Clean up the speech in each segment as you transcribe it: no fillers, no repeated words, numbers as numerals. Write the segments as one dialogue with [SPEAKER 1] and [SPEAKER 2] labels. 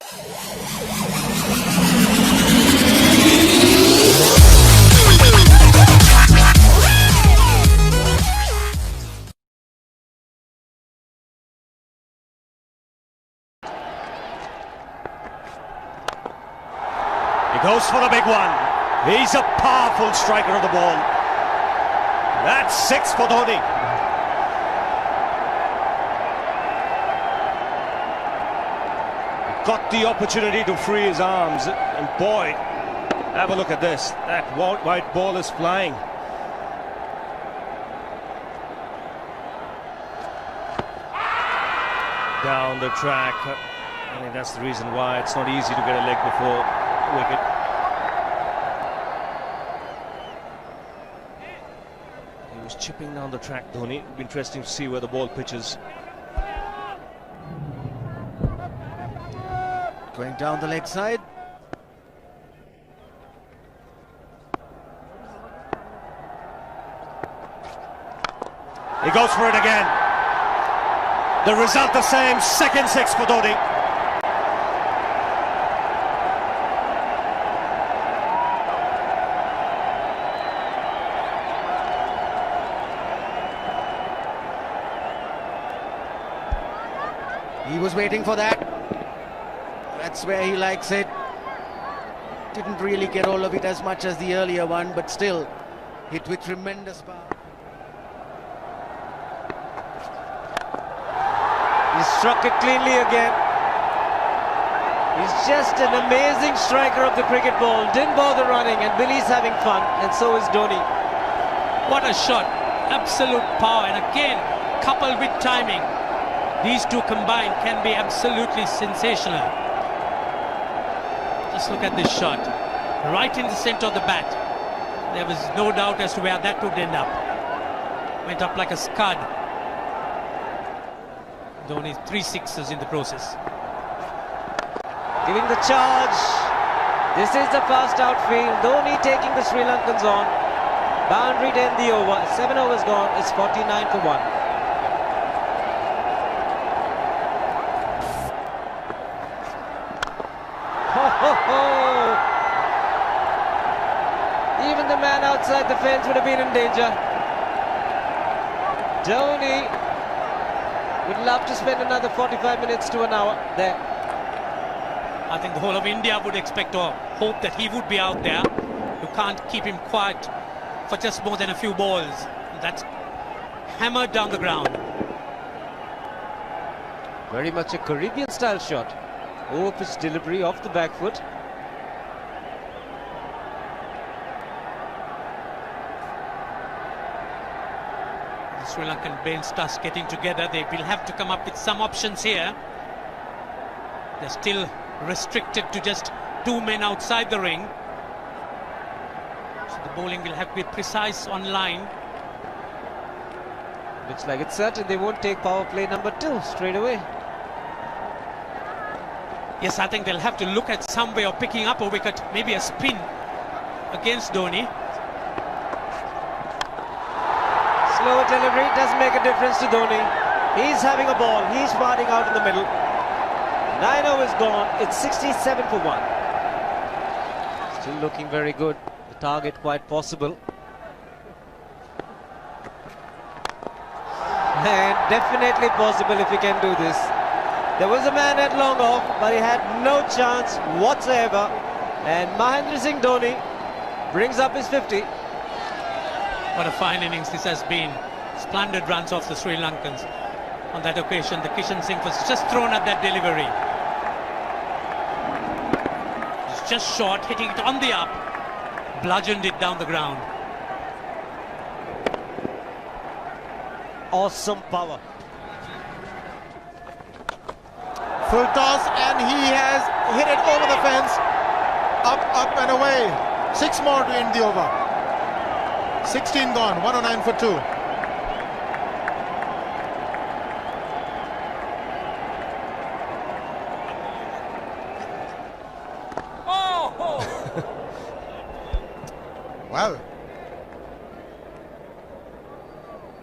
[SPEAKER 1] He goes for the big one. He's a powerful striker of the ball. That's 6 for Dhoni. Got the opportunity to free his arms, and boy, have a look at this. That white ball is flying. Down the track. I think that's the reason why it's not easy to get a leg before wicket. He was chipping down the track, Dhoni. It'll be interesting to see where the ball pitches.
[SPEAKER 2] Going down the leg side.
[SPEAKER 1] He goes for it again. The result the same, second 6 for Dhoni.
[SPEAKER 2] He was waiting for that. That's where he likes it. Didn't really get all of it as much as the earlier one, but still hit with tremendous power.
[SPEAKER 3] He struck it cleanly again. He's just an amazing striker of the cricket ball. Didn't bother running, and Billy's having fun, and so is Dhoni.
[SPEAKER 4] What a shot. Absolute power, and again, coupled with timing. These two combined can be absolutely sensational. Just look at this shot. Right in the center of the bat. There was no doubt as to where that would end up. Went up like a scud. Dhoni 3 sixes in the process.
[SPEAKER 3] Giving the charge. This is the fast outfield. Dhoni taking the Sri Lankans on. Boundary to end the over. 7 overs gone. It's 49 for 1. Even the man outside the fence would have been in danger. Dhoni would love to spend another 45 minutes to an hour there.
[SPEAKER 4] I think the whole of India would expect or hope that he would be out there. You can't keep him quiet for just more than a few balls. That's hammered down the ground.
[SPEAKER 3] Very much a Caribbean style shot. Over pitch delivery off the back foot.
[SPEAKER 4] The Sri Lankan bench starts getting together. They will have to come up with some options here. They're still restricted to just 2 men outside the ring. So the bowling will have to be precise on line.
[SPEAKER 3] Looks like it's certain they won't take power play number 2 straight away.
[SPEAKER 4] Yes, I think they'll have to look at some way of picking up a wicket, maybe a spin against Dhoni.
[SPEAKER 3] Slower delivery doesn't make a difference to Dhoni. He's having a ball. He's parting out in the middle. 9 overs gone. It's 67 for 1. Still looking very good. The target quite possible. And definitely possible if he can do this. There was a man at long off, but he had no chance whatsoever. And Mahendra Singh Dhoni brings up his 50.
[SPEAKER 4] What a fine innings this has been. Splendid runs off the Sri Lankans. On that occasion, the Kishan Singh was just thrown at that delivery. It's just short, hitting it on the up. Bludgeoned it down the ground.
[SPEAKER 3] Awesome power.
[SPEAKER 5] Full toss, and he has hit it over the fence. Up and away. 6 more to end the over. 16 gone, 109 for 2.
[SPEAKER 4] Oh!
[SPEAKER 5] Well,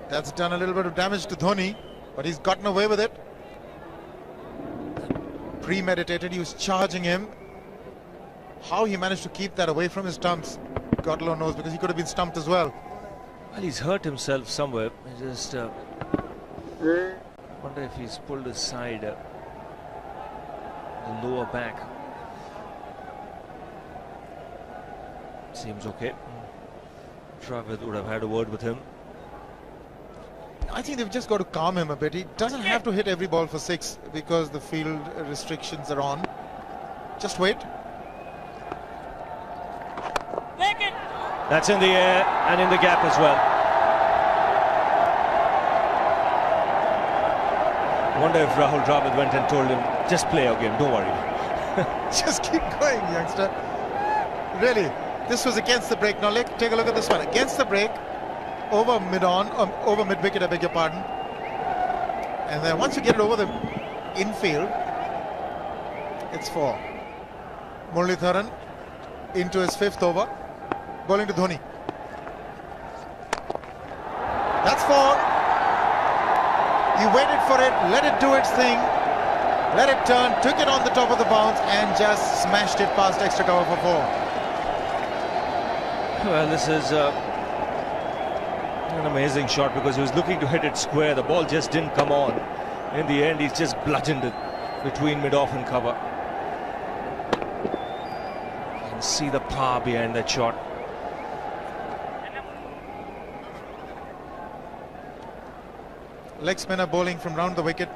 [SPEAKER 5] that's done a little bit of damage to Dhoni, but he's gotten away with it. premeditated. He was charging him. How he managed to keep that away from his stumps, God alone knows, because he could have been stumped as well.
[SPEAKER 6] Well, he's hurt himself somewhere. I just wonder if he's pulled his side, the lower back. Seems okay. Travis would have had a word with him.
[SPEAKER 5] I think they've just got to calm him a bit. He doesn't have to hit every ball for 6 because the field restrictions are on. Just wait.
[SPEAKER 6] That's in the air and in the gap as well. I wonder if Rahul Dravid went and told him, just play our game, don't worry.
[SPEAKER 5] Just keep going, youngster. Really, this was against the break. Now take a look at this one. Against the break, over mid-wicket, I beg your pardon. And then once you get it over the infield, it's 4. Muralitharan into his 5th over, bowling to Dhoni. That's 4. He waited for it, let it do its thing, let it turn, took it on the top of the bounce and just smashed it past extra cover for 4.
[SPEAKER 6] Well, this is an amazing shot because he was looking to hit it square. The ball just didn't come on. In the end, he's just bludgeoned it between mid-off and cover. You can see the power behind that shot.
[SPEAKER 5] Leg spinner bowling from round the wicket.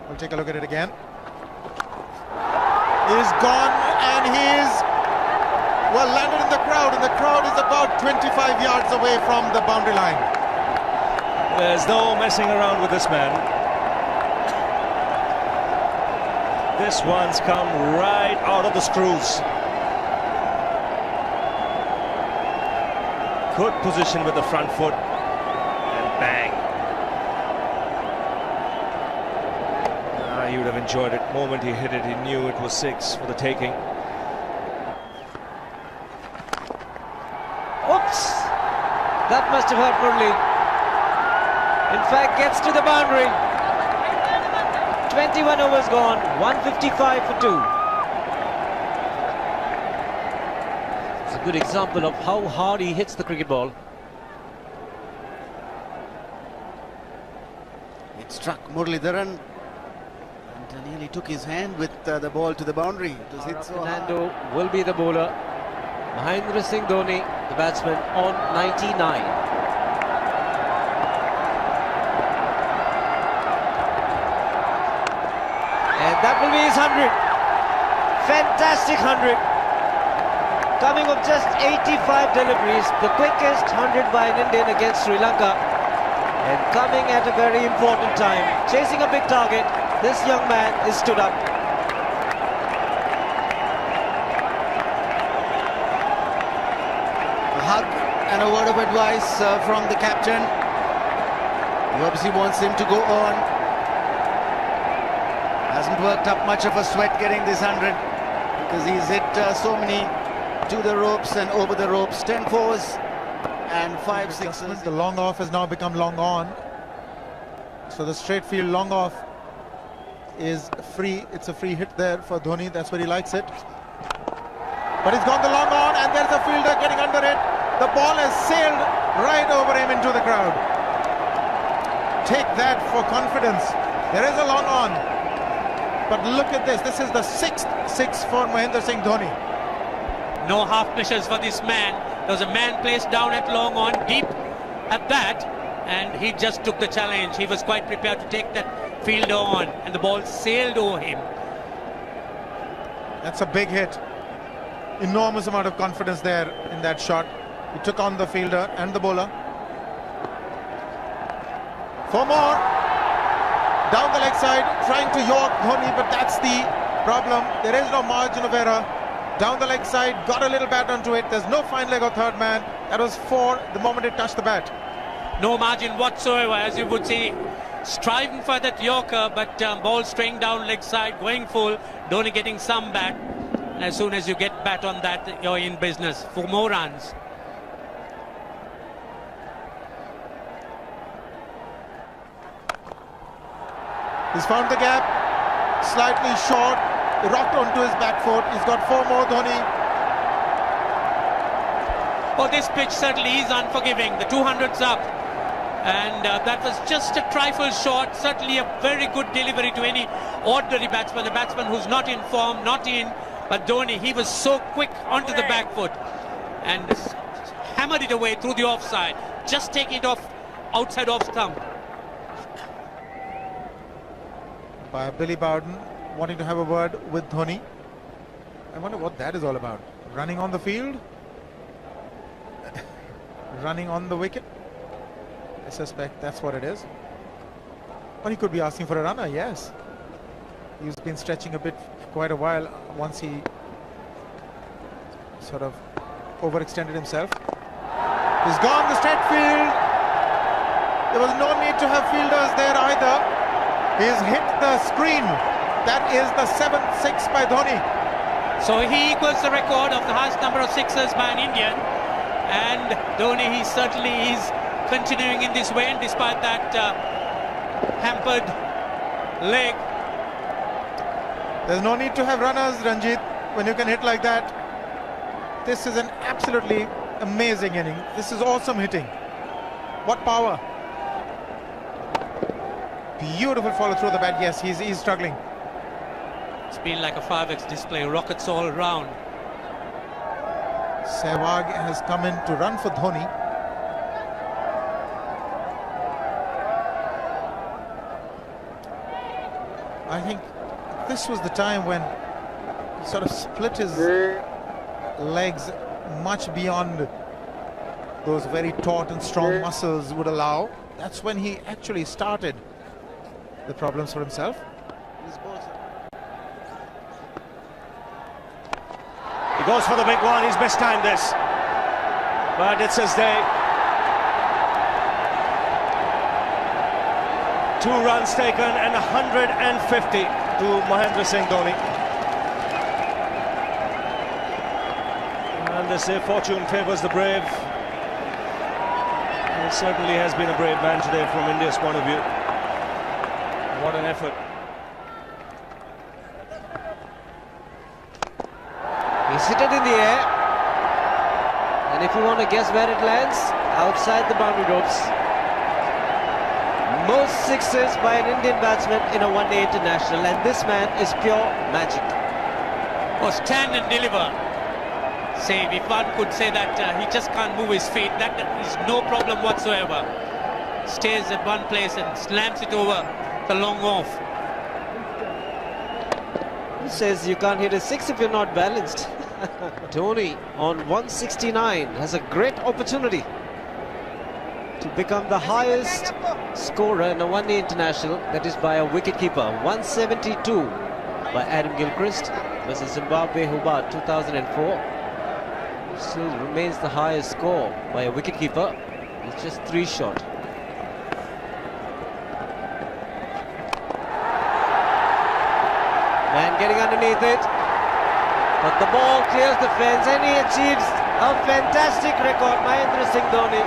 [SPEAKER 5] We'll take a look at it again. He's gone and he's well landed in the crowd, and the crowd is about 25 yards away from the boundary line.
[SPEAKER 6] There's no messing around with this man. This one's come right out of the screws. Good position with the front foot. Bang. He would have enjoyed it. The moment he hit it, he knew it was 6 for the taking.
[SPEAKER 3] Oops! That must have hurt Murli. In fact, gets to the boundary. 21 overs gone, 155 for 2. It's a good example of how hard he hits the cricket ball.
[SPEAKER 2] It struck Muralitharan and nearly took his hand with the ball to the boundary. It was hit so hard.
[SPEAKER 3] Fernando will be the bowler. Mahendra Singh Dhoni, the batsman, on 99. And that will be his 100. Fantastic 100. Coming of just 85 deliveries, the quickest 100 by an Indian against Sri Lanka. And coming at a very important time, chasing a big target, this young man is stood up.
[SPEAKER 2] A hug and a word of advice from the captain. He obviously wants him to go on. Hasn't worked up much of a sweat getting this 100 because he's hit so many to the ropes and over the ropes. 10 fours and 5 sixes.
[SPEAKER 5] The long off has now become long on. So the straight field long off is free. It's a free hit there for Dhoni. That's where he likes it. But he's gone the long on and there's a fielder getting under it. The ball has sailed right over him into the crowd. Take that for confidence. There is a long on. But look at this. This is the 6th 6 for Mahendra Singh Dhoni.
[SPEAKER 4] No half measures for this man. There was a man placed down at long on, deep at that, and he just took the challenge. He was quite prepared to take that fielder on, and the ball sailed over him.
[SPEAKER 5] That's a big hit. Enormous amount of confidence there in that shot. He took on the fielder and the bowler. 4 more. Down the leg side, trying to york Dhoni, but that's the problem. There is no margin of error. Down the leg side, got a little bat onto it. There's no fine leg or third man. That was 4 the moment it touched the bat.
[SPEAKER 4] No margin whatsoever, as you would see. Striving for that yorker, but ball straying down leg side, going full. Dhoni getting some bat. And as soon as you get bat on that, you're in business for more runs.
[SPEAKER 5] He's found the gap, slightly short, rocked onto his back foot. He's got 4 more, Dhoni.
[SPEAKER 4] Oh, this pitch certainly is unforgiving. The 200's up. And that was just a trifle short. Certainly a very good delivery to any ordinary batsman. A batsman who's not in form, not in. But Dhoni, he was so quick onto the back foot and hammered it away through the offside. Just taking it off outside off stump.
[SPEAKER 5] By Billy Bowden wanting to have a word with Dhoni. I wonder what that is all about. Running on the field? Running on the wicket? I suspect that's what it is. Or he could be asking for a runner, yes. He's been stretching a bit for quite a while once he sort of overextended himself. He's gone the straight field. There was no need to have fielders there either. He's hit the screen. That is the 7th 6 by Dhoni.
[SPEAKER 4] So he equals the record of the highest number of sixes by an Indian. And Dhoni, he certainly is continuing in this way, and despite that hampered leg.
[SPEAKER 5] There's no need to have runners, Ranjit, when you can hit like that. This is an absolutely amazing inning. This is awesome hitting. What power. Beautiful follow through the bat. Yes, he's struggling.
[SPEAKER 4] It's been like a 5x display, rockets all around.
[SPEAKER 5] Sehwag has come in to run for Dhoni. I think this was the time when he sort of split his legs much beyond those very taut and strong muscles would allow. That's when he actually started the problems for himself.
[SPEAKER 1] He goes for the big one. He's mistimed this, but it's his day. 2 runs taken and 150 to Mahendra Singh Dhoni.
[SPEAKER 6] And they say fortune favours the brave. He certainly has been a brave man today from India's point of view. What an effort.
[SPEAKER 3] He's hit it in the air. And if you want to guess where it lands, outside the boundary ropes. Most sixes by an Indian batsman in a one-day international, and this man is pure magic.
[SPEAKER 4] Oh, stand and deliver. Save, if one could say that he just can't move his feet, that is no problem whatsoever. Stays at one place and slams it over the long off.
[SPEAKER 3] Who says you can't hit a 6 if you're not balanced? Dhoni on 169 has a great opportunity to become the highest scorer in a one-day international, that is by a wicketkeeper. 172 by Adam Gilchrist versus Zimbabwe Hobart 2004. Still remains the highest score by a wicketkeeper. It's just 3 short. Man getting underneath it, but the ball clears the fence and he achieves a fantastic record. Mahendra Singh Dhoni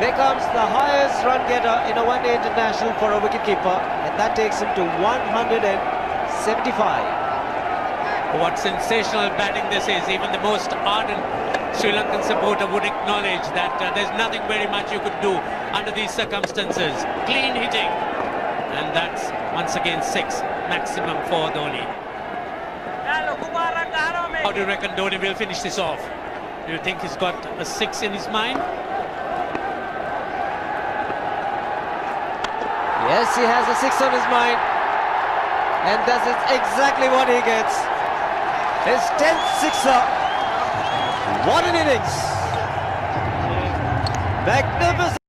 [SPEAKER 3] becomes the highest run getter in a one-day international for a wicketkeeper, and that takes him to 175.
[SPEAKER 4] What sensational batting this is. Even the most ardent Sri Lankan supporter would acknowledge that there's nothing very much you could do under these circumstances. Clean hitting, and that's once again 6 maximum for Dhoni. How do you reckon Dhoni will finish this off? Do you think he's got a 6 in his mind?
[SPEAKER 3] Yes, he has a 6 on his mind, and that is exactly what he gets. His 10th sixer. What an innings! Magnificent.